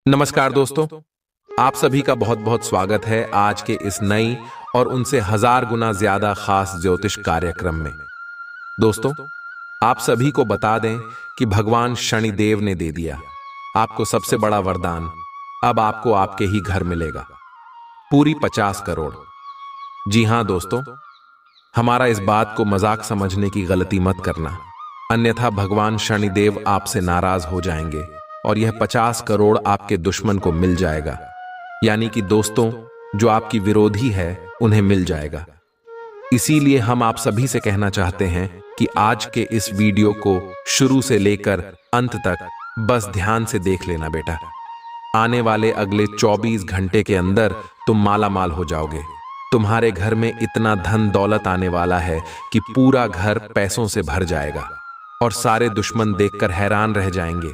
नमस्कार दोस्तों, आप सभी का बहुत बहुत स्वागत है आज के इस नई और उनसे हजार गुना ज्यादा खास ज्योतिष कार्यक्रम में। दोस्तों, आप सभी को बता दें कि भगवान शनिदेव ने दे दिया आपको सबसे बड़ा वरदान। अब आपको आपके ही घर मिलेगा पूरी 50 करोड़। जी हां दोस्तों, हमारा इस बात को मजाक समझने की गलती मत करना, अन्यथा भगवान शनिदेव आपसे नाराज हो जाएंगे और यह 50 करोड़ आपके दुश्मन को मिल जाएगा। यानी कि दोस्तों, जो आपकी विरोधी है उन्हें मिल जाएगा। इसीलिए हम आप सभी से कहना चाहते हैं कि आज के इस वीडियो को शुरू से लेकर अंत तक बस ध्यान से देख लेना बेटा। आने वाले अगले 24 घंटे के अंदर तुम माला माल हो जाओगे। तुम्हारे घर में इतना धन दौलत आने वाला है कि पूरा घर पैसों से भर जाएगा और सारे दुश्मन देखकर हैरान रह जाएंगे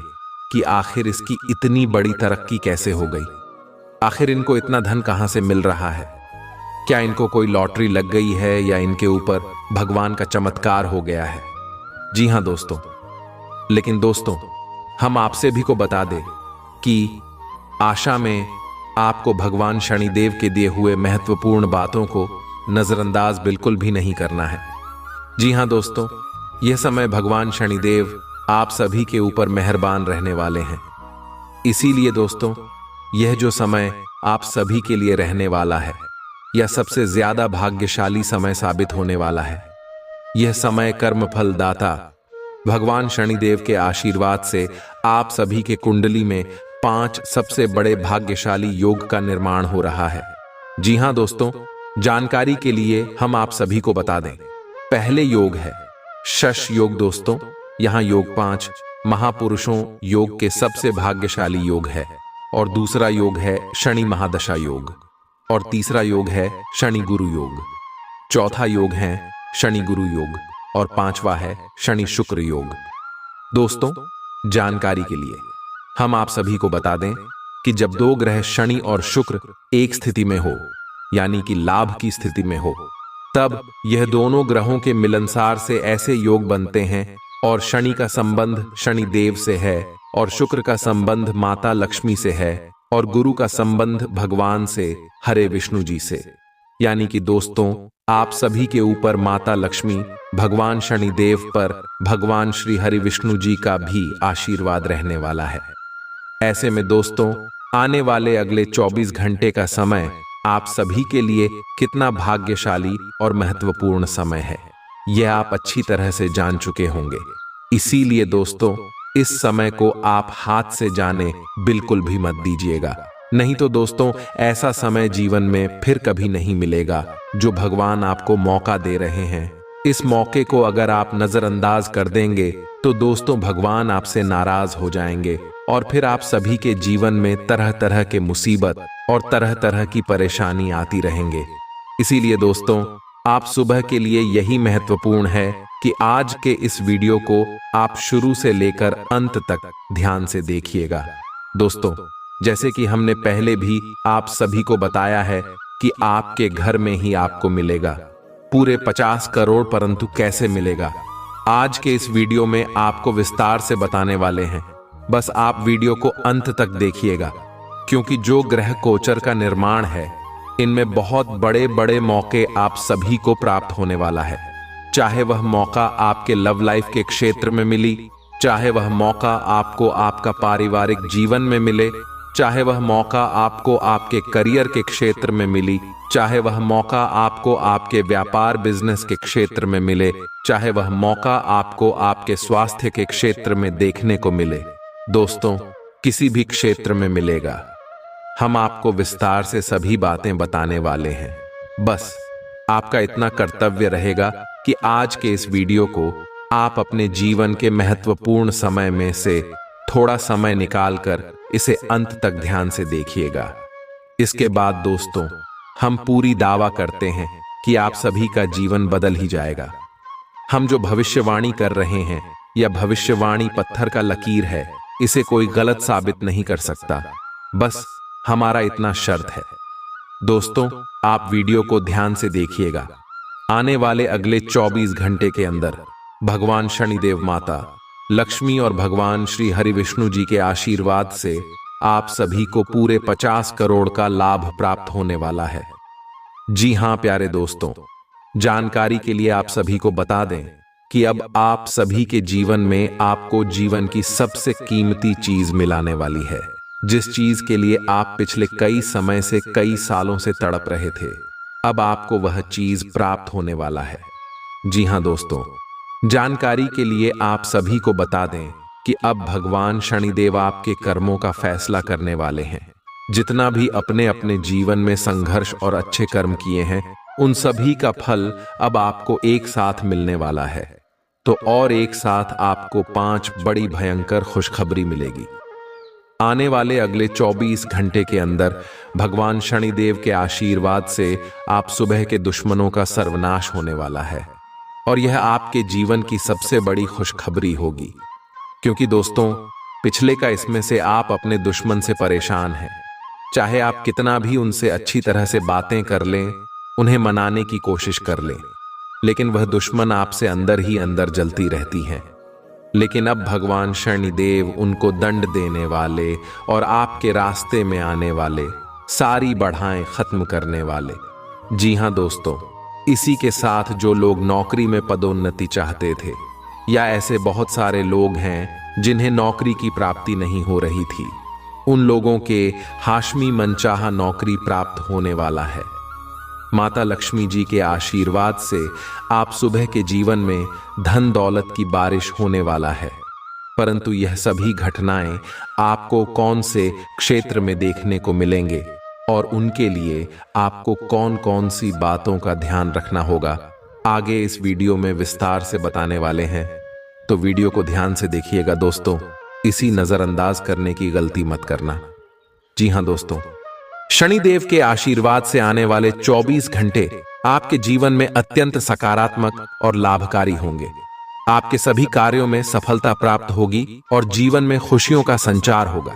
कि आखिर इसकी इतनी बड़ी तरक्की कैसे हो गई। आखिर इनको इतना धन कहां से मिल रहा है? क्या इनको कोई लॉटरी लग गई है या इनके ऊपर भगवान का चमत्कार हो गया है? जी हां दोस्तों, लेकिन दोस्तों, हम आपसे भी को बता दें कि आशा में आपको भगवान शनिदेव के दिए हुए महत्वपूर्ण बातों को नजरअंदाज बिल्कुल भी नहीं करना है। जी हां दोस्तों, यह समय भगवान शनिदेव आप सभी के ऊपर मेहरबान रहने वाले हैं। इसीलिए दोस्तों, यह जो समय आप सभी के लिए रहने वाला है, यह सबसे ज्यादा भाग्यशाली समय साबित होने वाला है। यह समय कर्मफल दाता भगवान शनिदेव के आशीर्वाद से आप सभी के कुंडली में 5 सबसे बड़े भाग्यशाली योग का निर्माण हो रहा है। जी हां दोस्तों, जानकारी के लिए हम आप सभी को बता दें, पहले योग है शश योग। दोस्तों, यहां योग 5 महापुरुषों योग के सबसे भाग्यशाली योग है, और दूसरा योग है शनि महादशा योग, और तीसरा योग है शनि गुरु योग, चौथा योग है शनि गुरु योग, और पांचवा है शनि शुक्र योग। दोस्तों, जानकारी के लिए हम आप सभी को बता दें कि जब दो ग्रह शनि और शुक्र एक स्थिति में हो, यानी कि लाभ की स्थिति में हो, तब यह दोनों ग्रहों के मिलनसार से ऐसे योग बनते हैं, और शनि का संबंध शनि देव से है, और शुक्र का संबंध माता लक्ष्मी से है, और गुरु का संबंध भगवान से हरे विष्णु जी से। यानी कि दोस्तों, आप सभी के ऊपर माता लक्ष्मी, भगवान शनिदेव पर भगवान श्री हरि विष्णु जी का भी आशीर्वाद रहने वाला है। ऐसे में दोस्तों, आने वाले अगले 24 घंटे का समय आप सभी के लिए कितना भाग्यशाली और महत्वपूर्ण समय है, यह आप अच्छी तरह से जान चुके होंगे। इसीलिए दोस्तों, इस समय को आप हाथ से जाने बिल्कुल भी मत दीजिएगा। नहीं तो दोस्तों, ऐसा समय जीवन में फिर कभी नहीं मिलेगा जो भगवान आपको मौका दे रहे हैं। इस मौके को अगर आप नजरअंदाज कर देंगे तो दोस्तों, भगवान आपसे नाराज हो जाएंगे और फिर आप सभी के जीवन में तरह तरह के मुसीबत और तरह तरह की परेशानी आती रहेंगे। इसीलिए दोस्तों, आप सुबह के लिए यही महत्वपूर्ण है कि आज के इस वीडियो को आप शुरू से लेकर अंत तक ध्यान से देखिएगा। दोस्तों, जैसे कि हमने पहले भी आप सभी को बताया है कि आपके घर में ही आपको मिलेगा पूरे 50 करोड़। परंतु कैसे मिलेगा, आज के इस वीडियो में आपको विस्तार से बताने वाले हैं। बस आप वीडियो को अंत तक देखिएगा, क्योंकि जो ग्रह गोचर का निर्माण है, इनमें बहुत बड़े बड़े मौके आप सभी को प्राप्त होने वाला है। चाहे वह मौका आपके लव लाइफ के क्षेत्र में मिली, चाहे वह मौका आपको आपका पारिवारिक जीवन में मिले, चाहे वह मौका आपको आपके करियर के क्षेत्र में मिली, चाहे वह मौका आपको आपके व्यापार बिजनेस के क्षेत्र में मिले, चाहे वह मौका आपको आपके स्वास्थ्य के क्षेत्र में देखने को मिले। दोस्तों, किसी भी क्षेत्र में मिलेगा। हम आपको विस्तार से सभी बातें बताने वाले हैं। बस आपका इतना कर्तव्य रहेगा कि आज के इस वीडियो को आप अपने जीवन के महत्वपूर्ण समय में से थोड़ा समय निकालकर इसे अंत तक ध्यान से देखिएगा। इसके बाद दोस्तों, हम पूरी दावा करते हैं कि आप सभी का जीवन बदल ही जाएगा। हम जो भविष्यवाणी कर रहे हैं, यह भविष्यवाणी पत्थर का लकीर है, इसे कोई गलत साबित नहीं कर सकता। बस हमारा इतना शर्त है। दोस्तों, आप वीडियो को ध्यान से देखिएगा। आने वाले अगले 24 घंटे के अंदर भगवान शनिदेव माता लक्ष्मी और भगवान श्री हरि विष्णु जी के आशीर्वाद से आप सभी को पूरे 50 करोड़ का लाभ प्राप्त होने वाला है। जी हां प्यारे दोस्तों, जानकारी के लिए आप सभी को बता दें कि अब आप सभी के जीवन में आपको जीवन की सबसे कीमती चीज मिलाने वाली है। जिस चीज के लिए आप पिछले कई समय से, कई सालों से तड़प रहे थे, अब आपको वह चीज प्राप्त होने वाला है। जी हां दोस्तों, जानकारी के लिए आप सभी को बता दें कि अब भगवान शनिदेव आपके कर्मों का फैसला करने वाले हैं। जितना भी अपने अपने जीवन में संघर्ष और अच्छे कर्म किए हैं, उन सभी का फल अब आपको एक साथ मिलने वाला है। तो और एक साथ आपको 5 बड़ी भयंकर खुशखबरी मिलेगी। आने वाले अगले 24 घंटे के अंदर भगवान शनिदेव के आशीर्वाद से आप सुबह के दुश्मनों का सर्वनाश होने वाला है और यह आपके जीवन की सबसे बड़ी खुशखबरी होगी। क्योंकि दोस्तों, पिछले का इसमें से आप अपने दुश्मन से परेशान हैं। चाहे आप कितना भी उनसे अच्छी तरह से बातें कर लें, उन्हें मनाने की कोशिश कर लें, लेकिन वह दुश्मन आपसे अंदर ही अंदर जलती रहती है। लेकिन अब भगवान शनिदेव उनको दंड देने वाले और आपके रास्ते में आने वाले सारी बाधाएं खत्म करने वाले। जी हां दोस्तों, इसी के साथ जो लोग नौकरी में पदोन्नति चाहते थे, या ऐसे बहुत सारे लोग हैं जिन्हें नौकरी की प्राप्ति नहीं हो रही थी, उन लोगों के हाशमी मनचाहा नौकरी प्राप्त होने वाला है। माता लक्ष्मी जी के आशीर्वाद से आप सुबह के जीवन में धन दौलत की बारिश होने वाला है। परंतु यह सभी घटनाएं आपको कौन से क्षेत्र में देखने को मिलेंगे और उनके लिए आपको कौन कौन सी बातों का ध्यान रखना होगा, आगे इस वीडियो में विस्तार से बताने वाले हैं। तो वीडियो को ध्यान से देखिएगा दोस्तों, इसी नजरअंदाज करने की गलती मत करना। जी हां दोस्तों, शनिदेव के आशीर्वाद से आने वाले 24 घंटे आपके जीवन में अत्यंत सकारात्मक और लाभकारी होंगे। आपके सभी कार्यों में सफलता प्राप्त होगी और जीवन में खुशियों का संचार होगा।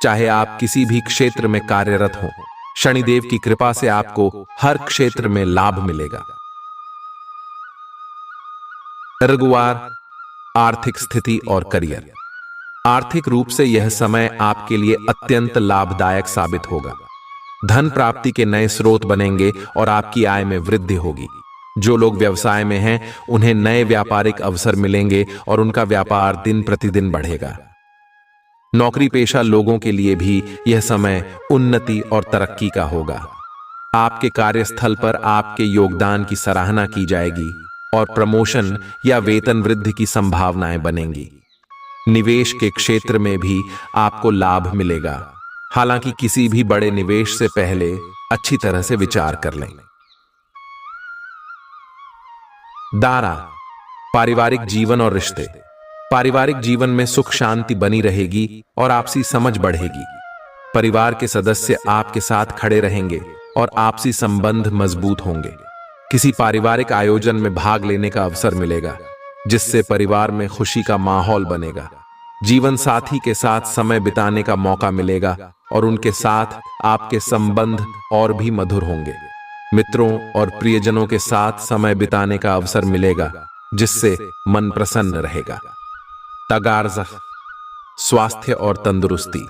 चाहे आप किसी भी क्षेत्र में कार्यरत हों, शनिदेव की कृपा से आपको हर क्षेत्र में लाभ मिलेगा। रविवार, आर्थिक स्थिति और करियर। आर्थिक रूप से यह समय आपके लिए अत्यंत लाभदायक साबित होगा। धन प्राप्ति के नए स्रोत बनेंगे और आपकी आय में वृद्धि होगी। जो लोग व्यवसाय में हैं, उन्हें नए व्यापारिक अवसर मिलेंगे और उनका व्यापार दिन प्रतिदिन बढ़ेगा। नौकरी पेशा लोगों के लिए भी यह समय उन्नति और तरक्की का होगा। आपके कार्यस्थल पर आपके योगदान की सराहना की जाएगी और प्रमोशन या वेतन वृद्धि की संभावनाएं बनेंगी। निवेश के क्षेत्र में भी आपको लाभ मिलेगा। हालांकि किसी भी बड़े निवेश से पहले अच्छी तरह से विचार कर लें। दारा, पारिवारिक जीवन और रिश्ते। पारिवारिक जीवन में सुख शांति बनी रहेगी और आपसी समझ बढ़ेगी। परिवार के सदस्य आपके साथ खड़े रहेंगे और आपसी संबंध मजबूत होंगे। किसी पारिवारिक आयोजन में भाग लेने का अवसर मिलेगा, जिससे परिवार में खुशी का माहौल बनेगा। जीवन साथी के साथ समय बिताने का मौका मिलेगा और उनके साथ आपके संबंध और भी मधुर होंगे। मित्रों और प्रियजनों के साथ समय बिताने का अवसर मिलेगा, जिससे मन प्रसन्न रहेगा। तगारज़, स्वास्थ्य और तंदुरुस्ती।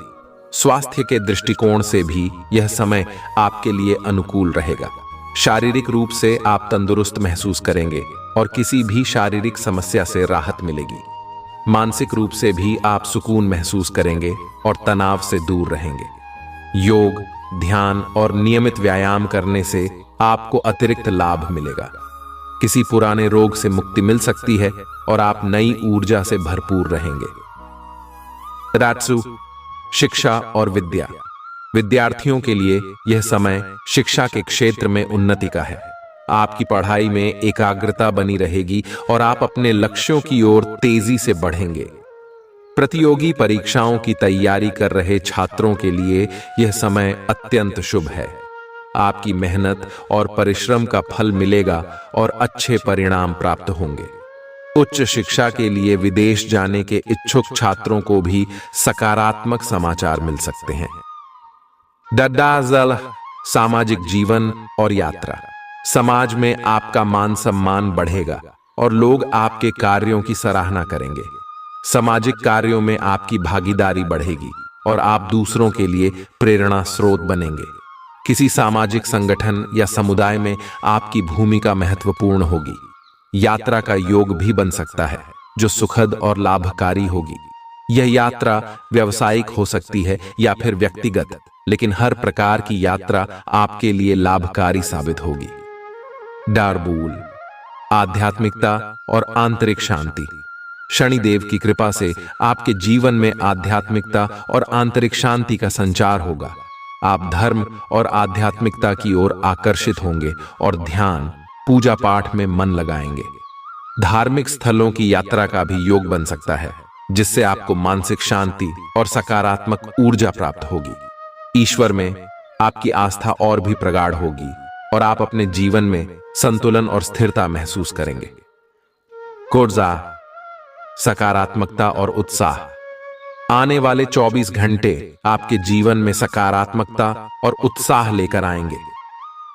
स्वास्थ्य के दृष्टिकोण से भी यह समय आपके लिए अनुकूल रहेगा। शारीरिक रूप से आप तंदुरुस्त महसूस करेंगे और किसी भी शारीरिक समस्या से राहत मिलेगी। मानसिक रूप से भी आप सुकून महसूस करेंगे और तनाव से दूर रहेंगे। योग, ध्यान और नियमित व्यायाम करने से आपको अतिरिक्त लाभ मिलेगा। किसी पुराने रोग से मुक्ति मिल सकती है और आप नई ऊर्जा से भरपूर रहेंगे। रात्सु, शिक्षा और विद्या। विद्यार्थियों के लिए यह समय शिक्षा के क्षेत्र में उन्नति का है। आपकी पढ़ाई में एकाग्रता बनी रहेगी और आप अपने लक्ष्यों की ओर तेजी से बढ़ेंगे। प्रतियोगी परीक्षाओं की तैयारी कर रहे छात्रों के लिए यह समय अत्यंत शुभ है। आपकी मेहनत और परिश्रम का फल मिलेगा और अच्छे परिणाम प्राप्त होंगे। उच्च शिक्षा के लिए विदेश जाने के इच्छुक छात्रों को भी सकारात्मक समाचार मिल सकते हैं। दद्दाजल, सामाजिक जीवन और यात्रा। समाज में आपका मान सम्मान बढ़ेगा और लोग आपके कार्यों की सराहना करेंगे। सामाजिक कार्यों में आपकी भागीदारी बढ़ेगी और आप दूसरों के लिए प्रेरणा स्रोत बनेंगे। किसी सामाजिक संगठन या समुदाय में आपकी भूमिका महत्वपूर्ण होगी। यात्रा का योग भी बन सकता है जो सुखद और लाभकारी होगी। यह यात्रा व्यावसायिक हो सकती है या फिर व्यक्तिगत, लेकिन हर प्रकार की यात्रा आपके लिए लाभकारी साबित होगी। डार्बूल, आध्यात्मिकता और आंतरिक शांति। शनिदेव की कृपा से आपके जीवन में आध्यात्मिकता और आंतरिक शांति का संचार होगा। आप धर्म और आध्यात्मिकता की ओर आकर्षित होंगे और ध्यान, पूजा पाठ में मन लगाएंगे। धार्मिक स्थलों की यात्रा का भी योग बन सकता है, जिससे आपको मानसिक शांति और सकारात्मक ऊर्जा प्राप्त होगी। ईश्वर में आपकी आस्था और भी प्रगाढ़ होगी और आप अपने जीवन में संतुलन और स्थिरता महसूस करेंगे। कोर्जा, सकारात्मकता और उत्साह। आने वाले 24 घंटे आपके जीवन में सकारात्मकता और उत्साह लेकर आएंगे।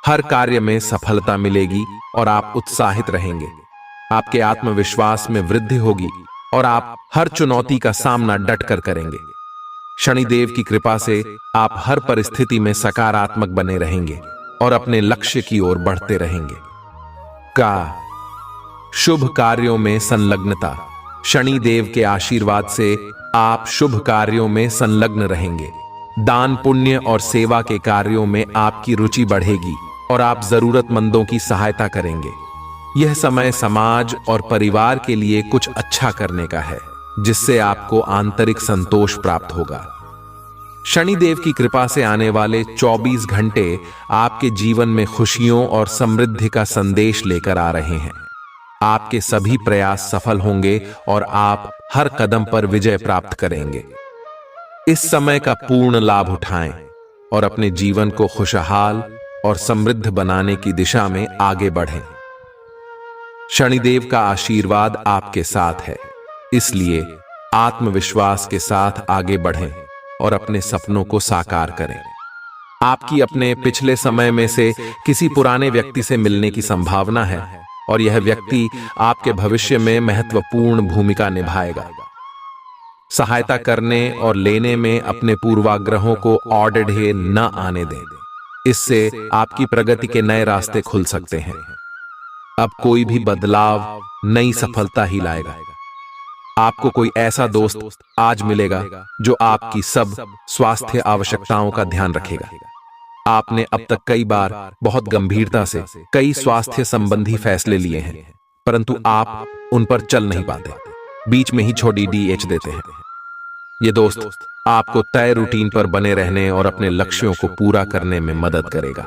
हर कार्य में सफलता मिलेगी और आप उत्साहित रहेंगे। आपके आत्मविश्वास में वृद्धि होगी और आप हर चुनौती का सामना डटकर करेंगे। शनिदेव की कृपा से आप हर परिस्थिति में सकारात्मक बने रहेंगे और अपने लक्ष्य की ओर बढ़ते रहेंगे। का शुभ कार्यों में संलग्नता। शनि देव के आशीर्वाद से आप शुभ कार्यों में संलग्न रहेंगे। दान, पुण्य और सेवा के कार्यों में आपकी रुचि बढ़ेगी और आप जरूरतमंदों की सहायता करेंगे। यह समय समाज और परिवार के लिए कुछ अच्छा करने का है, जिससे आपको आंतरिक संतोष प्राप्त होगा। शनिदेव की कृपा से आने वाले 24 घंटे आपके जीवन में खुशियों और समृद्धि का संदेश लेकर आ रहे हैं। आपके सभी प्रयास सफल होंगे और आप हर कदम पर विजय प्राप्त करेंगे। इस समय का पूर्ण लाभ उठाएं और अपने जीवन को खुशहाल और समृद्ध बनाने की दिशा में आगे बढ़ें। शनिदेव का आशीर्वाद आपके साथ है, इसलिए आत्मविश्वास के साथ आगे बढ़ें और अपने सपनों को साकार करें। आपकी अपने पिछले समय में से किसी पुराने व्यक्ति से मिलने की संभावना है और यह व्यक्ति आपके भविष्य में महत्वपूर्ण भूमिका निभाएगा। सहायता करने और लेने में अपने पूर्वाग्रहों को औडढ़े न आने दें। इससे आपकी प्रगति के नए रास्ते खुल सकते हैं। अब कोई भी बदलाव नई सफलता ही लाएगा। आपको कोई ऐसा दोस्त आज मिलेगा जो आपकी सब स्वास्थ्य आवश्यकताओं का ध्यान रखेगा। आपने अब तक कई बार बहुत गंभीरता से कई स्वास्थ्य संबंधी फैसले लिए हैं, परंतु आप उन पर चल नहीं पाते, बीच में ही छोड़ी डीएच देते हैं। ये दोस्त आपको तय रूटीन पर बने रहने और अपने लक्ष्यों को पूरा करने में मदद करेगा।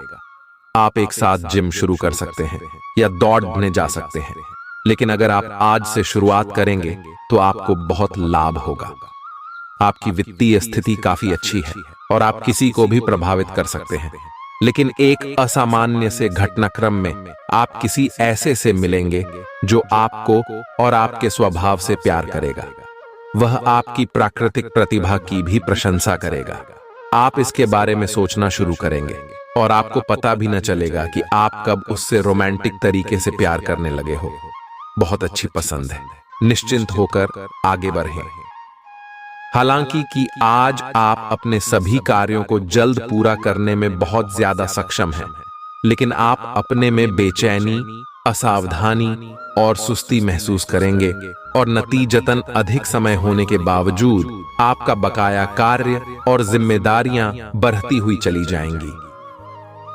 आप एक साथ जिम शुरू कर सकते हैं या दौड़ने जा सकते हैं, लेकिन अगर आप आज से शुरुआत करेंगे तो आपको बहुत लाभ होगा। आपकी वित्तीय स्थिति काफी अच्छी है और आप किसी को भी प्रभावित कर सकते हैं, लेकिन एक असामान्य से घटनाक्रम में आप किसी ऐसे से मिलेंगे जो आपको और आपके स्वभाव से प्यार करेगा। वह आपकी प्राकृतिक प्रतिभा की भी प्रशंसा करेगा। आप इसके बारे में सोचना शुरू करेंगे और आपको पता भी न चलेगा कि आप कब उससे रोमांटिक तरीके से प्यार करने लगे हो। बहुत अच्छी पसंद है, निश्चिंत होकर आगे बढ़ें। हालांकि कि आज आप अपने सभी कार्यों को जल्द पूरा करने में बहुत ज्यादा सक्षम हैं, लेकिन आप अपने में बेचैनी, असावधानी और सुस्ती महसूस करेंगे और नतीजतन अधिक समय होने के बावजूद आपका बकाया कार्य और जिम्मेदारियां बढ़ती हुई चली जाएंगी।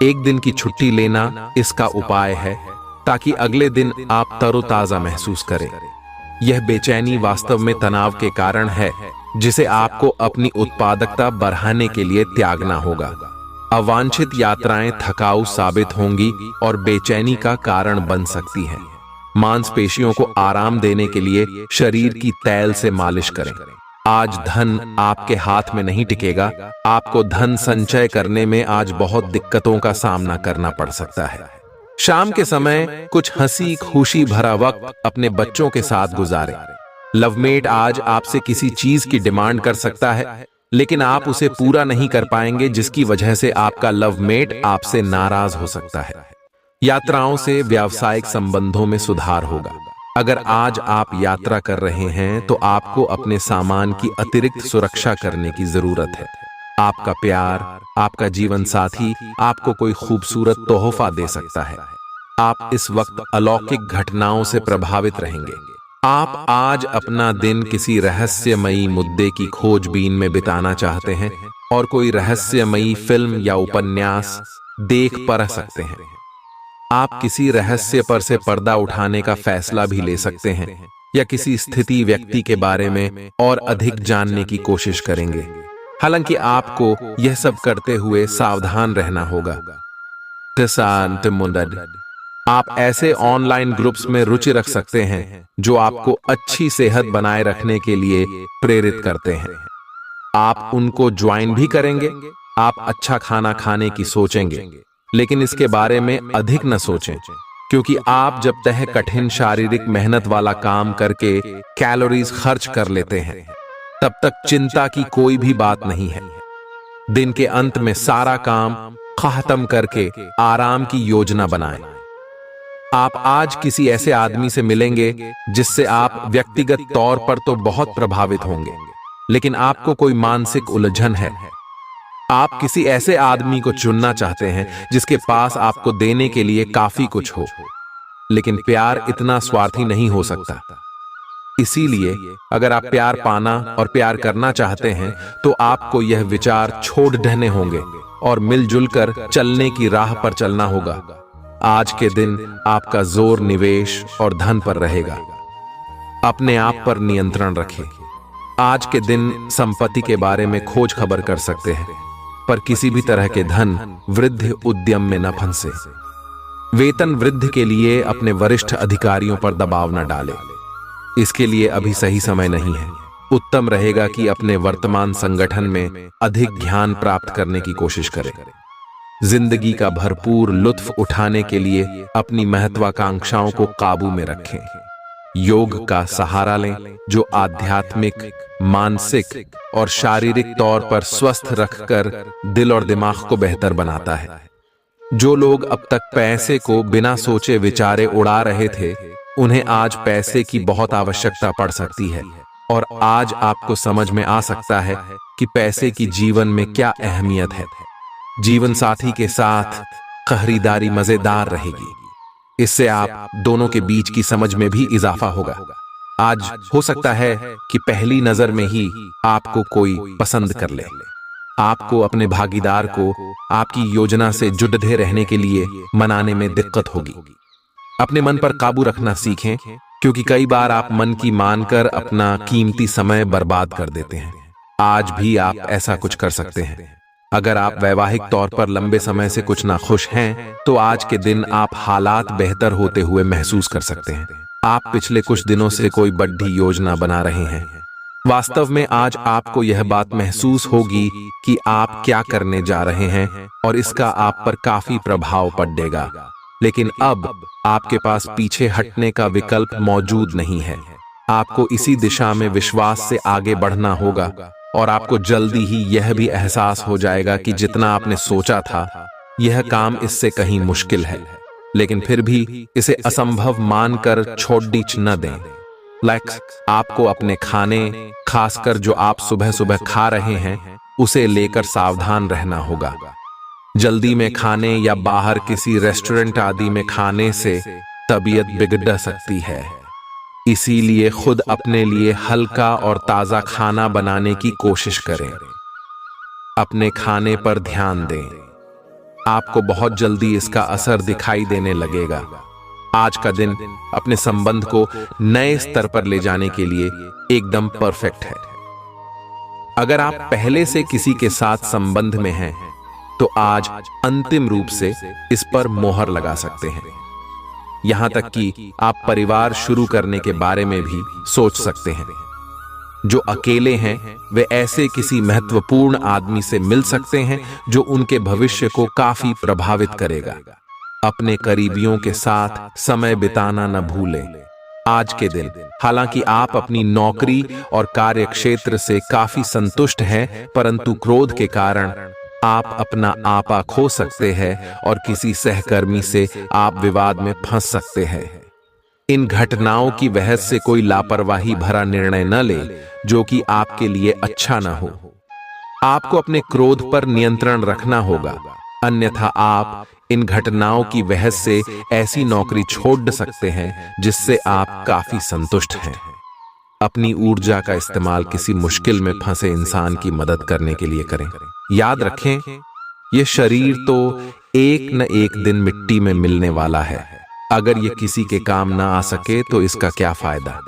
एक दिन की छुट्टी लेना इसका उपाय है ताकि अगले दिन आप तरोताजा महसूस करें। यह बेचैनी वास्तव में तनाव के कारण है, जिसे आपको अपनी उत्पादकता बढ़ाने के लिए त्यागना होगा। अवांछित यात्राएं थकाऊ साबित होंगी और बेचैनी का कारण बन सकती हैं। मांसपेशियों को आराम देने के लिए शरीर की तैल से मालिश करें। आज धन आपके हाथ में नहीं टिकेगा। आपको धन संचय करने में आज बहुत दिक्कतों का सामना करना पड़ सकता है। शाम के समय कुछ हंसी खुशी भरा वक्त अपने बच्चों के साथ गुजारें। लवमेट आज आपसे किसी चीज की डिमांड कर सकता है, लेकिन आप उसे पूरा नहीं कर पाएंगे, जिसकी वजह से आपका लवमेट आपसे नाराज हो सकता है। यात्राओं से व्यावसायिक संबंधों में सुधार होगा। अगर आज आप यात्रा कर रहे हैं तो आपको अपने सामान की अतिरिक्त सुरक्षा करने की जरूरत है। आपका प्यार, आपका जीवन साथी आपको कोई खूबसूरत तोहफा दे सकता है। आप इस वक्त अलौकिक घटनाओं से प्रभावित रहेंगे। आप आज अपना दिन किसी रहस्यमयी मुद्दे की खोजबीन में बिताना चाहते हैं और कोई रहस्यमयी फिल्म या उपन्यास देख पढ़ सकते हैं। आप किसी रहस्य पर से पर्दा उठाने का फैसला भी ले सकते हैं या किसी स्थिति व्यक्ति के बारे में और अधिक जानने की कोशिश करेंगे। हालांकि आपको यह सब करते हुए सावधान रहना होगा। आप ऐसे ऑनलाइन ग्रुप्स में रुचि रख सकते हैं जो आपको अच्छी सेहत बनाए रखने के लिए प्रेरित करते हैं। आप उनको ज्वाइन भी करेंगे। आप अच्छा खाना खाने की सोचेंगे, लेकिन इसके बारे में अधिक न सोचें, क्योंकि आप जब तक कठिन शारीरिक मेहनत वाला काम करके कैलोरीज खर्च कर लेते हैं, तब तक चिंता की कोई भी बात नहीं है। दिन के अंत में सारा काम खत्म करके आराम की योजना बनाएं। आप आज किसी ऐसे आदमी से मिलेंगे जिससे आप व्यक्तिगत तौर पर तो बहुत प्रभावित होंगे, लेकिन आपको कोई मानसिक उलझन है। आप किसी ऐसे आदमी को चुनना चाहते हैं जिसके पास आपको देने के लिए काफी कुछ हो, लेकिन प्यार इतना स्वार्थी नहीं हो सकता। इसीलिए अगर आप प्यार पाना और प्यार करना चाहते हैं तो आपको यह विचार छोड़ देने होंगे और मिलजुल कर चलने की राह पर चलना होगा। आज के दिन आपका जोर निवेश और धन पर रहेगा। अपने आप पर नियंत्रण रखें। आज के दिन संपत्ति के बारे में खोज खबर कर सकते हैं, पर किसी भी तरह के धन वृद्धि उद्यम में न फंसे। वेतन वृद्धि के लिए अपने वरिष्ठ अधिकारियों पर दबाव न डालें। इसके लिए अभी सही समय नहीं है। उत्तम रहेगा कि अपने वर्तमान संगठन में अधिक ज्ञान प्राप्त करने की कोशिश करें। जिंदगी का भरपूर लुत्फ उठाने के लिए अपनी महत्वाकांक्षाओं को काबू में रखें। योग का सहारा लें, जो आध्यात्मिक, मानसिक और शारीरिक तौर पर स्वस्थ रखकर दिल और दिमाग को बेहतर बनाता है। जो लोग अब तक पैसे को बिना सोचे विचारे उड़ा रहे थे, उन्हें आज पैसे की बहुत आवश्यकता पड़ सकती है, और आज आपको समझ में आ सकता है कि पैसे की जीवन में क्या अहमियत है। जीवन साथी के साथ खरीदारी मजेदार रहेगी। इससे आप दोनों के बीच की समझ में भी इजाफा होगा। आज हो सकता है कि पहली नजर में ही आपको कोई पसंद कर ले। आपको अपने भागीदार को आपकी योजना से जुड़े रहने के लिए मनाने में दिक्कत होगी। अपने मन पर काबू रखना सीखें, क्योंकि कई बार आप मन की मानकर अपना कीमती समय बर्बाद कर देते हैं। आज भी आप ऐसा कुछ कर सकते हैं। अगर आप वैवाहिक तौर पर लंबे समय से कुछ ना खुश हैं, तो आज के दिन आप हालात बेहतर होते हुए महसूस कर सकते हैं। आप पिछले कुछ दिनों से कोई बड़ी योजना बना रहे हैं। वास्तव में आज आपको यह बात महसूस होगी कि आप क्या करने जा रहे हैं और इसका आप पर काफी प्रभाव पड़ेगा। लेकिन अब आपके पास पीछे हटने का विकल्प मौजूद नहीं है। आपको इसी दिशा में विश्वास से आगे बढ़ना होगा, और आपको जल्दी ही यह भी एहसास हो जाएगा कि जितना आपने सोचा था, यह काम इससे कहीं मुश्किल है। लेकिन फिर भी इसे असंभव मानकर छोड़ न दें। आपको अपने खाने, खासकर जो आप सुबह सुबह खा रहे हैं, उसे लेकर सावधान रहना होगा। जल्दी में खाने या बाहर किसी रेस्टोरेंट आदि में खाने से तबीयत बिगड़ सकती है। इसीलिए खुद अपने लिए हल्का और ताजा खाना बनाने की कोशिश करें। अपने खाने पर ध्यान दें। आपको बहुत जल्दी इसका असर दिखाई देने लगेगा। आज का दिन अपने संबंध को नए स्तर पर ले जाने के लिए एकदम परफेक्ट है। अगर आप पहले से किसी के साथ संबंध में हैं, तो आज अंतिम रूप से इस पर मोहर लगा सकते हैं। यहां तक कि आप परिवार शुरू करने के बारे में भी सोच सकते हैं। जो अकेले हैं, वे ऐसे किसी महत्वपूर्ण आदमी से मिल सकते हैं जो उनके भविष्य को काफी प्रभावित करेगा। अपने करीबियों के साथ समय बिताना न भूलें। आज के दिन हालांकि आप अपनी नौकरी और कार्यक्षेत्र से काफी संतुष्ट हैं, परंतु क्रोध के कारण आप अपना आपा खो सकते हैं और किसी सहकर्मी से आप विवाद में फंस सकते हैं। इन घटनाओं की बहस से कोई लापरवाही भरा निर्णय न ले जो कि आपके लिए अच्छा न हो। आपको अपने क्रोध पर नियंत्रण रखना होगा, अन्यथा आप इन घटनाओं की बहस से ऐसी नौकरी छोड़ सकते हैं जिससे आप काफी संतुष्ट हैं। अपनी ऊर्जा का इस्तेमाल किसी मुश्किल में फंसे इंसान की मदद करने के लिए करें। याद रखें, यह शरीर तो एक न एक दिन मिट्टी में मिलने वाला है। अगर ये किसी के काम ना आ सके तो इसका क्या फायदा।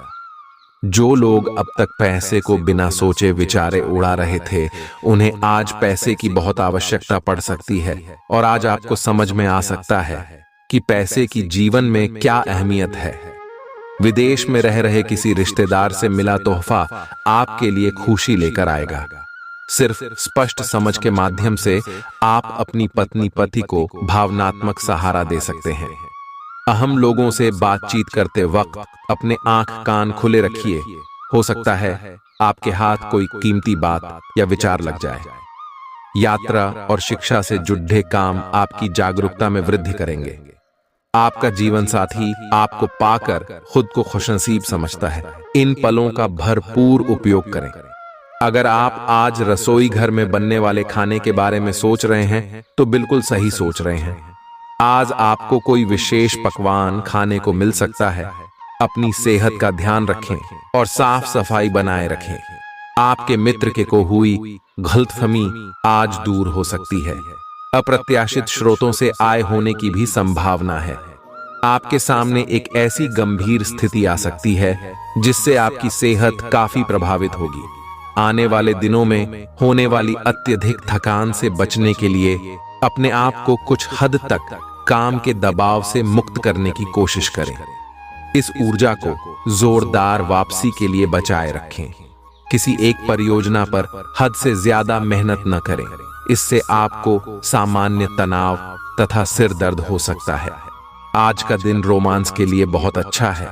जो लोग अब तक पैसे को बिना सोचे विचारे उड़ा रहे थे, उन्हें आज पैसे की बहुत आवश्यकता पड़ सकती है। और आज आपको समझ में आ सकता है कि पैसे की जीवन में क्या अहमियत है। विदेश में रह रहे किसी रिश्तेदार से मिला तोहफा आपके लिए खुशी लेकर आएगा। सिर्फ स्पष्ट समझ के माध्यम से आप अपनी पत्नी पति को भावनात्मक सहारा दे सकते हैं। अहम लोगों से बातचीत करते वक्त अपने आंख कान खुले रखिए। हो सकता है आपके हाथ कोई कीमती बात या विचार लग जाए। यात्रा और शिक्षा से जुड़े काम आपकी जागरूकता में वृद्धि करेंगे। आपका जीवन साथी आपको पाकर खुद को खुशनसीब समझता है। इन पलों का भरपूर उपयोग करें। अगर आप आज रसोई घर में बनने वाले खाने के बारे में सोच रहे हैं तो बिल्कुल सही सोच रहे हैं। आज आपको कोई विशेष पकवान खाने को मिल सकता है। अपनी सेहत का ध्यान रखें और साफ सफाई बनाए रखें। आपके मित्र के को हुई गलतफहमी आज दूर हो सकती है। अप्रत्याशित स्रोतों से आय होने की भी संभावना है। आपके सामने एक ऐसी गंभीर स्थिति आ सकती है जिससे आपकी सेहत काफी प्रभावित होगी। आने वाले दिनों में होने वाली अत्यधिक थकान से बचने के लिए अपने आप को कुछ हद तक काम के दबाव से मुक्त करने की कोशिश करें। इस ऊर्जा को जोरदार वापसी के लिए बचाए रखें। किसी एक परियोजना पर हद से ज्यादा मेहनत न करें। इससे आपको सामान्य तनाव तथा सिर दर्द हो सकता है। आज का दिन रोमांस के लिए बहुत अच्छा है।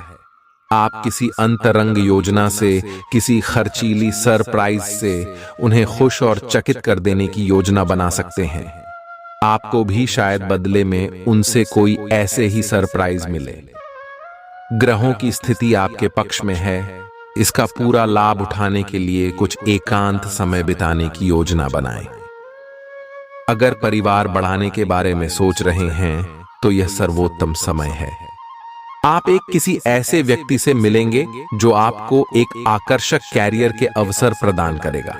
आप किसी अंतरंग योजना से, किसी खर्चीली सरप्राइज से उन्हें खुश और चकित कर देने की योजना बना सकते हैं। आपको भी शायद बदले में उनसे कोई ऐसे ही सरप्राइज मिले। ग्रहों की स्थिति आपके पक्ष में है। इसका पूरा लाभ उठाने के लिए कुछ एकांत समय बिताने की योजना बनाएं। अगर परिवार बढ़ाने के बारे में सोच रहे हैं तो यह सर्वोत्तम समय है। आप एक किसी ऐसे व्यक्ति से मिलेंगे जो आपको एक आकर्षक कैरियर के अवसर प्रदान करेगा।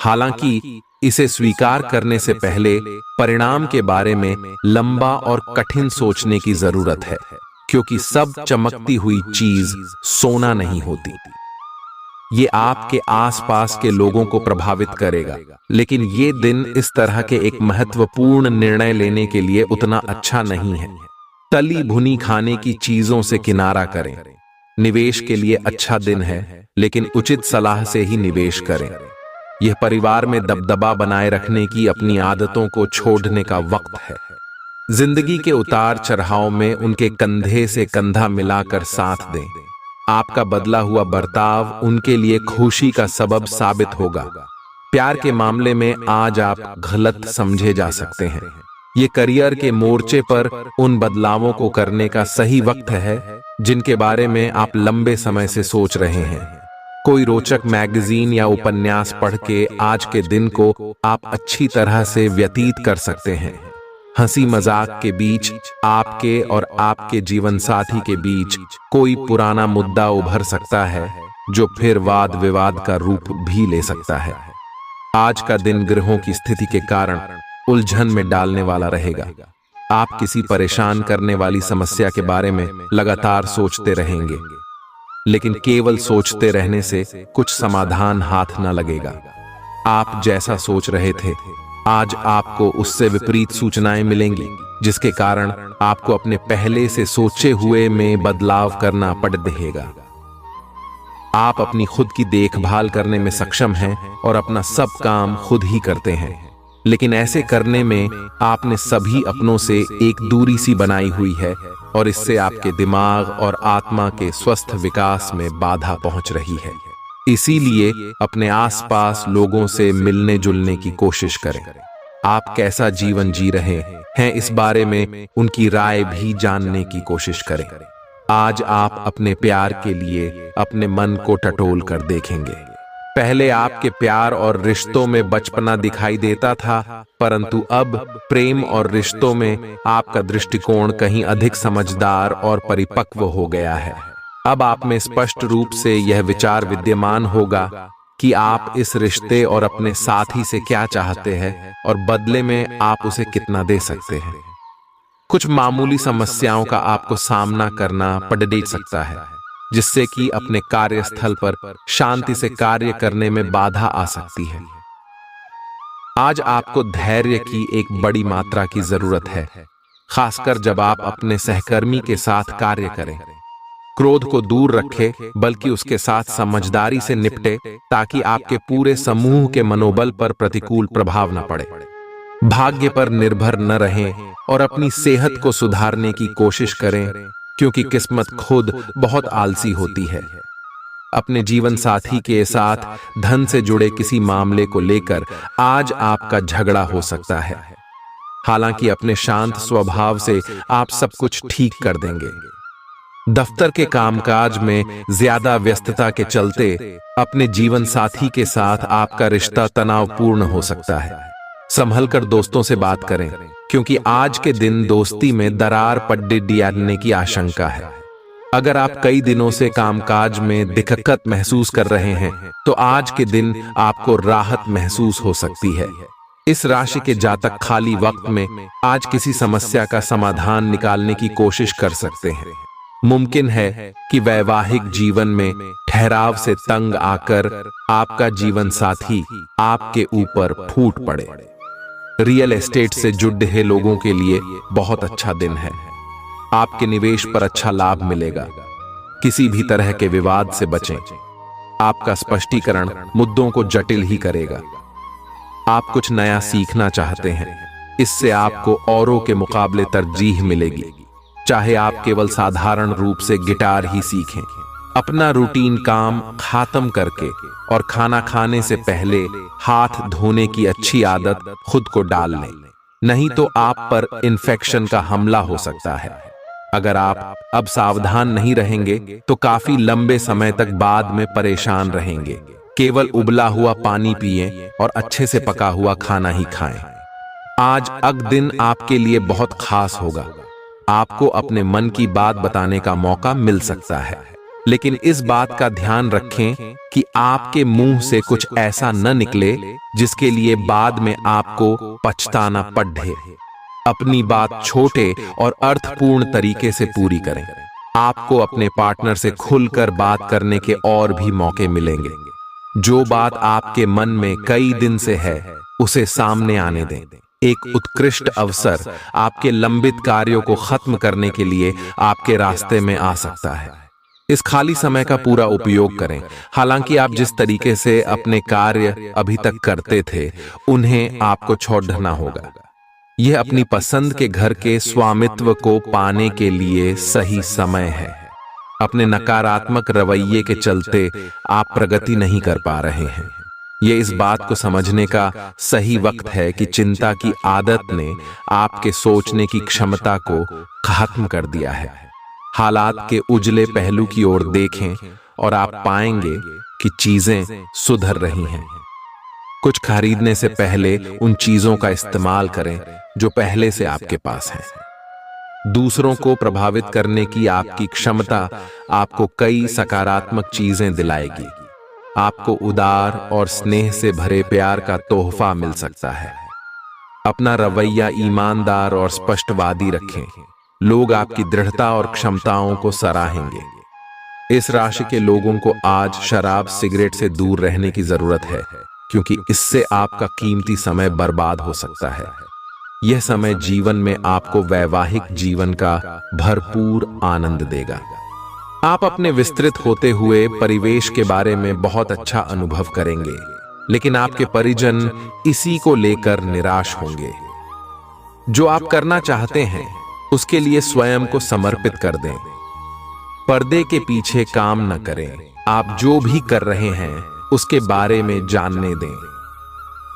हालांकि इसे स्वीकार करने से पहले परिणाम के बारे में लंबा और कठिन सोचने की जरूरत है, क्योंकि सब चमकती हुई चीज सोना नहीं होती। ये आपके आसपास के लोगों को प्रभावित करेगा, लेकिन ये दिन इस तरह के एक महत्वपूर्ण निर्णय लेने के लिए उतना अच्छा नहीं है। तली भुनी खाने की चीजों से किनारा करें। निवेश के लिए अच्छा दिन है, लेकिन उचित सलाह से ही निवेश करें। यह परिवार में दबदबा बनाए रखने की अपनी आदतों को छोड़ने का वक्त है। जिंदगी के उतार चढ़ाव में उनके कंधे से कंधा मिलाकर साथ दें। आपका बदला हुआ बर्ताव उनके लिए खुशी का सबब साबित होगा। प्यार के मामले में आज आप गलत समझे जा सकते हैं। ये करियर के मोर्चे पर उन बदलावों को करने का सही वक्त है जिनके बारे में आप लंबे समय से सोच रहे हैं। कोई रोचक मैगजीन या उपन्यास पढ़ के आज के दिन को आप अच्छी तरह से व्यतीत कर सकते हैं। हंसी मजाक के बीच आपके और आपके जीवन साथी के बीच कोई पुराना मुद्दा उभर सकता है जो फिर वाद विवाद का रूप भी ले सकता है। आज का दिन ग्रहों की स्थिति के कारण उलझन में डालने वाला रहेगा। आप किसी परेशान करने वाली समस्या के बारे में लगातार सोचते रहेंगे, लेकिन केवल सोचते रहने से कुछ समाधान हाथ न लगेगा। आप जैसा सोच रहे थे, आज आपको उससे विपरीत सूचनाएं मिलेंगी, जिसके कारण आपको अपने पहले से सोचे हुए में बदलाव करना पड़ देगा। आप अपनी खुद की देखभाल करने में सक्षम हैं और अपना सब काम खुद ही करते हैं, लेकिन ऐसे करने में आपने सभी अपनों से एक दूरी सी बनाई हुई है और इससे आपके दिमाग और आत्मा के स्वस्थ विकास में बाधा पहुंच रही है। इसीलिए अपने आसपास लोगों से मिलने जुलने की कोशिश करें। आप कैसा जीवन जी रहे हैं इस बारे में उनकी राय भी जानने की कोशिश करें। आज आप अपने प्यार के लिए अपने मन को टटोल कर देखेंगे। पहले आपके प्यार और रिश्तों में बचपना दिखाई देता था, परंतु अब प्रेम और रिश्तों में आपका दृष्टिकोण कहीं अधिक समझदार और परिपक्व हो गया है। अब आप में स्पष्ट रूप से यह विचार विद्यमान होगा कि आप इस रिश्ते और अपने साथी से क्या चाहते हैं और बदले में आप उसे कितना दे सकते हैं। कुछ मामूली समस्याओं का आपको सामना करना पड़ सकता है, जिससे कि अपने कार्यस्थल पर शांति से कार्य करने में बाधा आ सकती है। आज आपको धैर्य की एक बड़ी मात्रा की जरूरत है, खासकर जब आप अपने सहकर्मी के साथ कार्य करें। क्रोध को दूर रखें, बल्कि उसके साथ समझदारी से निपटे, ताकि आपके पूरे समूह के मनोबल पर प्रतिकूल प्रभाव न पड़े। भाग्य पर निर्भर न रहें और अपनी सेहत को सुधारने की कोशिश करें, क्योंकि किस्मत खुद बहुत आलसी होती है। अपने जीवन साथी के साथ धन से जुड़े किसी मामले को लेकर आज आपका झगड़ा हो सकता है। हालांकि अपने शांत स्वभाव से आप सब कुछ ठीक कर देंगे। दफ्तर के कामकाज में ज्यादा व्यस्तता के चलते अपने जीवन साथी के साथ आपका रिश्ता तनावपूर्ण हो सकता है। संभल कर दोस्तों से बात करें, क्योंकि आज के दिन दोस्ती में दरार पड़ने की आशंका है। अगर आप कई दिनों से कामकाज में दिक्कत महसूस कर रहे हैं, तो आज के दिन आपको राहत महसूस हो सकती है। इस राशि के जातक खाली वक्त में आज किसी समस्या का समाधान निकालने की कोशिश कर सकते हैं। मुमकिन है कि वैवाहिक जीवन में ठहराव से तंग आकर आपका जीवन साथी आपके ऊपर फूट पड़े। रियल एस्टेट से जुड़े लोगों के लिए बहुत अच्छा दिन है। आपके निवेश पर अच्छा लाभ मिलेगा। किसी भी तरह के विवाद से बचें। आपका स्पष्टीकरण मुद्दों को जटिल ही करेगा। आप कुछ नया सीखना चाहते हैं, इससे आपको औरों के मुकाबले तरजीह मिलेगी। चाहे आप केवल साधारण रूप से गिटार ही सीखें। अपना रूटीन काम खत्म करके और खाना खाने से पहले हाथ धोने की अच्छी आदत खुद को डाल लें, नहीं तो आप पर इन्फेक्शन का हमला हो सकता है। अगर आप अब सावधान नहीं रहेंगे तो काफी लंबे समय तक बाद में परेशान रहेंगे। केवल उबला हुआ पानी पिएं और अच्छे से पका हुआ खाना ही खाएं। आज दिन आपके लिए बहुत खास होगा। आपको अपने मन की बात बताने का मौका मिल सकता है, लेकिन इस बात का ध्यान रखें कि आपके मुंह से कुछ ऐसा न निकले जिसके लिए बाद में आपको पछताना पड़े। अपनी बात छोटे और अर्थपूर्ण तरीके से पूरी करें। आपको अपने पार्टनर से खुलकर बात करने के और भी मौके मिलेंगे। जो बात आपके मन में कई दिन से है, उसे सामने आने दें। एक उत्कृष्ट अवसर आपके लंबित कार्यों को खत्म करने के लिए आपके रास्ते में आ सकता है। इस खाली समय का पूरा उपयोग करें। हालांकि आप जिस तरीके से अपने कार्य अभी तक करते थे, उन्हें आपको छोड़ना होगा। यह अपनी पसंद के घर के स्वामित्व को पाने के लिए सही समय है। अपने नकारात्मक रवैये के चलते आप प्रगति नहीं कर पा रहे हैं। यह इस बात को समझने का सही वक्त है कि चिंता की आदत ने आपके सोचने की क्षमता को खत्म कर दिया है। हालात के उजले पहलू की ओर देखें और आप पाएंगे कि चीजें सुधर रही हैं। कुछ खरीदने से पहले उन चीजों का इस्तेमाल करें जो पहले से आपके पास हैं। दूसरों को प्रभावित करने की आपकी क्षमता आपको कई सकारात्मक चीजें दिलाएगी। आपको उदार और स्नेह से भरे प्यार का तोहफा मिल सकता है। अपना रवैया ईमानदार और स्पष्टवादी रखें। लोग आपकी दृढ़ता और क्षमताओं को सराहेंगे। इस राशि के लोगों को आज शराब सिगरेट से दूर रहने की जरूरत है, क्योंकि इससे आपका कीमती समय बर्बाद हो सकता है। यह समय जीवन में आपको वैवाहिक जीवन का भरपूर आनंद देगा। आप अपने विस्तृत होते हुए परिवेश के बारे में बहुत अच्छा अनुभव करेंगे, लेकिन आपके परिजन इसी को लेकर निराश होंगे। जो आप करना चाहते हैं उसके लिए स्वयं को समर्पित कर दें। पर्दे के पीछे काम न करें। आप जो भी कर रहे हैं उसके बारे में जानने दें।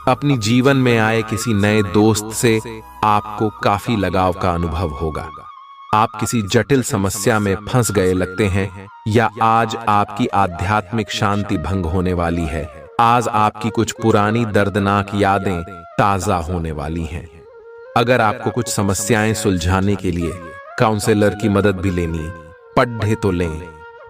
अपनी जीवन में आए किसी नए दोस्त से आपको काफी लगाव का अनुभव होगा। आप किसी जटिल समस्या में फंस गए लगते हैं, या आज आपकी आध्यात्मिक शांति भंग होने वाली है। आज आपकी कुछ पुरानी दर्दनाक यादें ताजा होने वाली हैं। अगर आपको कुछ समस्याएं सुलझाने के लिए काउंसलर की मदद भी लेनी पड़े तो लें।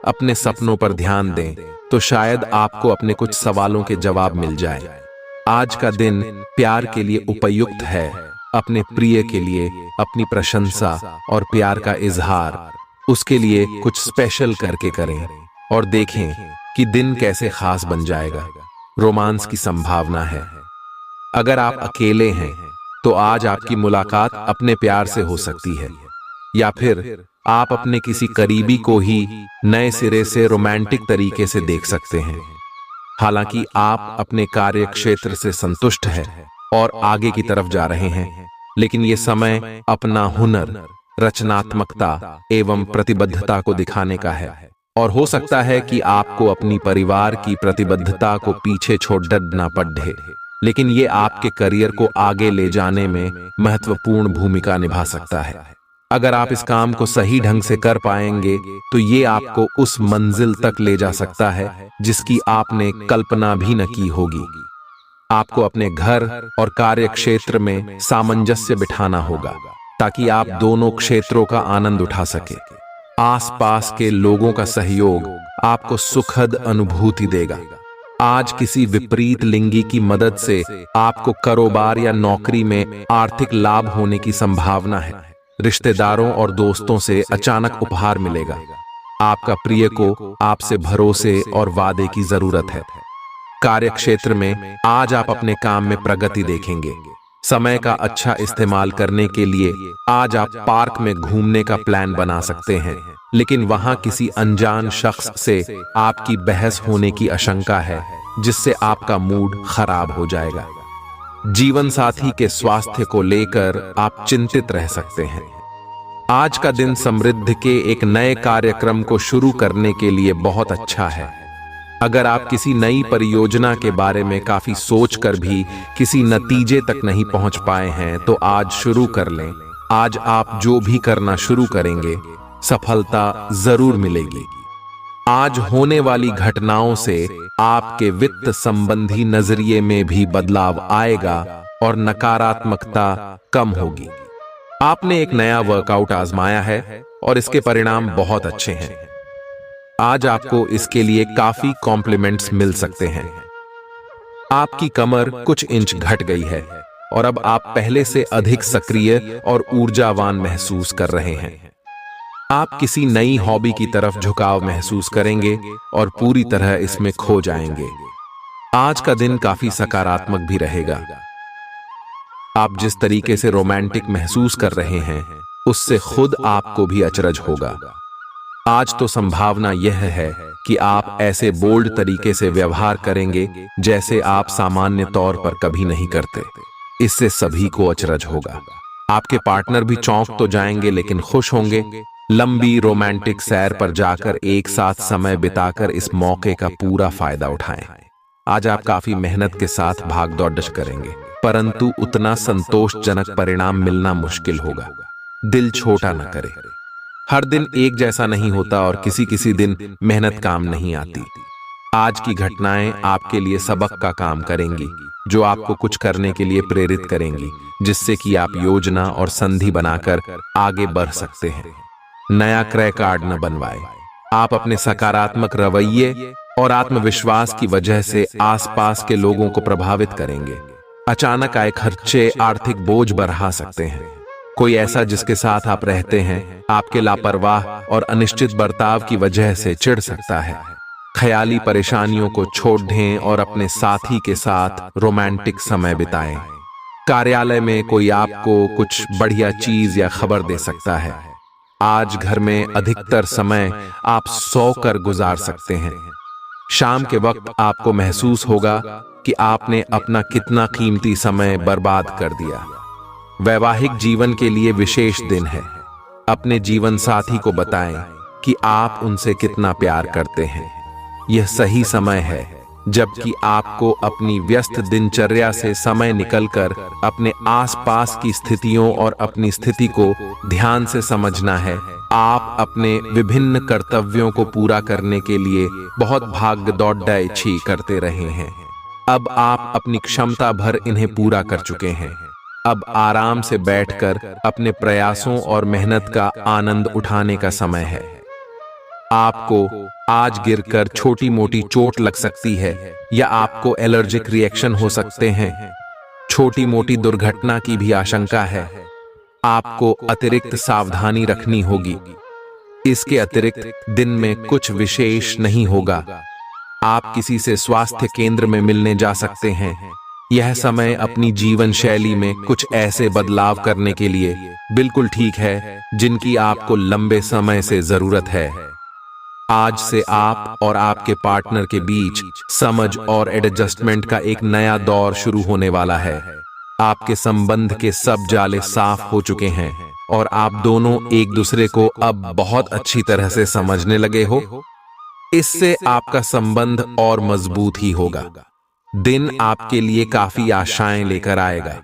अपने सपनों पर ध्यान दें तो शायद आपको अपने कुछ सवालों के जवाब मिल जाए। आज का दिन प्यार के लिए उपयुक्त है। अपने प्रिय के लिए अपनी प्रशंसा और प्यार का इजहार उसके लिए कुछ स्पेशल करके करें और देखें कि दिन कैसे खास बन जाएगा। रोमांस की संभावना है। अगर आप अकेले हैं तो आज आपकी मुलाकात अपने प्यार से हो सकती है, या फिर आप अपने किसी करीबी को ही नए सिरे से रोमांटिक तरीके से देख सकते हैं। हालांकि आप अपने कार्य क्षेत्र से संतुष्ट हैं और आगे की तरफ जा रहे हैं, लेकिन ये समय अपना हुनर, रचनात्मकता एवं प्रतिबद्धता को दिखाने का है। और हो सकता है कि आपको अपनी परिवार की प्रतिबद्धता को पीछे छोड़ डरना पड़े, लेकिन ये आपके करियर को आगे ले जाने में महत्वपूर्ण भूमिका निभा सकता है। अगर आप इस काम को सही ढंग से कर पाएंगे तो ये आपको उस मंजिल तक ले जा सकता है जिसकी आपने कल्पना भी न की होगी। आपको अपने घर और कार्य क्षेत्र में सामंजस्य बिठाना होगा ताकि आप दोनों क्षेत्रों का आनंद उठा सके। आसपास के लोगों का सहयोग आपको सुखद अनुभूति देगा। आज किसी विपरीत लिंगी की मदद से आपको कारोबार या नौकरी में आर्थिक लाभ होने की संभावना है। रिश्तेदारों और दोस्तों से अचानक उपहार मिलेगा। आपका प्रिय को आपसे भरोसे और वादे की जरूरत है। कार्य क्षेत्र में आज आप अपने काम में प्रगति देखेंगे। समय का अच्छा इस्तेमाल करने के लिए आज आप पार्क में घूमने का प्लान बना सकते हैं, लेकिन वहां किसी अनजान शख्स से आपकी बहस होने की आशंका है जिससे आपका मूड खराब हो जाएगा। जीवन साथी के स्वास्थ्य को लेकर आप चिंतित रह सकते हैं। आज का दिन समृद्धि के एक नए कार्यक्रम को शुरू करने के लिए बहुत अच्छा है। अगर आप किसी नई परियोजना के बारे में काफी सोचकर भी किसी नतीजे तक नहीं पहुंच पाए हैं तो आज शुरू कर लें। आज आप जो भी करना शुरू करेंगे सफलता जरूर मिलेगी। आज होने वाली घटनाओं से आपके वित्त संबंधी नजरिए में भी बदलाव आएगा और नकारात्मकता कम होगी। आपने एक नया वर्कआउट आजमाया है और इसके परिणाम बहुत अच्छे हैं। आज आपको इसके लिए काफी कॉम्प्लीमेंट्स मिल सकते हैं। आपकी कमर कुछ इंच घट गई है और अब आप पहले से अधिक सक्रिय और ऊर्जावान महसूस कर रहे हैं। आप किसी नई हॉबी की तरफ झुकाव महसूस करेंगे और पूरी तरह इसमें खो जाएंगे। आज का दिन काफी सकारात्मक भी रहेगा। आप जिस तरीके से रोमांटिक महसूस कर रहे हैं उससे खुद आपको भी अचरज होगा। आज तो संभावना यह है कि आप ऐसे बोल्ड तरीके से व्यवहार करेंगे जैसे आप सामान्य तौर पर कभी नहीं करते। इससे सभी को अचरज होगा। आपके पार्टनर भी चौंक तो जाएंगे लेकिन खुश होंगे। लंबी रोमांटिक सैर पर जाकर एक साथ समय बिताकर इस मौके का पूरा फायदा उठाएं। आज आप काफी मेहनत के साथ भाग दौड़ करेंगे, परंतु उतना संतोषजनक परिणाम मिलना मुश्किल होगा। दिल छोटा न करें। हर दिन एक जैसा नहीं होता और किसी दिन मेहनत काम नहीं आती। आज की घटनाएं आपके लिए सबक का काम करेंगी जो आपको कुछ करने के लिए प्रेरित करेंगी, जिससे कि आप योजना और संधि बनाकर आगे बढ़ सकते हैं। नया क्रय कार्ड न बनवाएं। आप अपने सकारात्मक रवैये और आत्मविश्वास की वजह से आसपास के लोगों को प्रभावित करेंगे। अचानक आए खर्चे आर्थिक बोझ बढ़ा सकते हैं। कोई ऐसा जिसके साथ आप रहते हैं आपके लापरवाह और अनिश्चित बर्ताव की वजह से चिढ़ सकता है। ख्याली परेशानियों को छोड़ दें और अपने साथी के साथ रोमांटिक समय बिताएं। कार्यालय में कोई आपको कुछ बढ़िया चीज या खबर दे सकता है। आज घर में अधिकतर समय आप सोकर गुजार सकते हैं। शाम के वक्त आपको महसूस होगा कि आपने अपना कितना कीमती समय बर्बाद कर दिया। वैवाहिक जीवन के लिए विशेष दिन है। अपने जीवन साथी को बताएं कि आप उनसे कितना प्यार करते हैं। यह सही समय है जबकि आपको अपनी व्यस्त दिनचर्या से समय निकलकर अपने आसपास की स्थितियों और अपनी स्थिति को ध्यान से समझना है। आप अपने विभिन्न कर्तव्यों को पूरा करने के लिए बहुत भाग दौड़ करते रहे हैं। अब आप अपनी क्षमता भर इन्हें पूरा कर चुके हैं। अब आराम से बैठकर अपने प्रयासों और मेहनत का आनंद उठाने का समय है। आपको आज गिरकर छोटी मोटी चोट लग सकती है या आपको एलर्जिक रिएक्शन हो सकते हैं। छोटी मोटी दुर्घटना की भी आशंका है। आपको अतिरिक्त सावधानी रखनी होगी। इसके अतिरिक्त दिन में कुछ विशेष नहीं होगा। आप किसी से स्वास्थ्य केंद्र में मिलने जा सकते हैं। यह समय अपनी जीवन शैली में कुछ ऐसे बदलाव करने के लिए बिल्कुल ठीक है जिनकी आपको लंबे समय से जरूरत है। आज से आप और आपके पार्टनर के बीच समझ और एडजस्टमेंट का एक नया दौर शुरू होने वाला है। आपके संबंध के सब जाले साफ हो चुके हैं और आप दोनों एक दूसरे को अब बहुत अच्छी तरह से समझने लगे हो। इससे आपका संबंध और मजबूत ही होगा। दिन आपके लिए काफी आशाएं लेकर आएगा।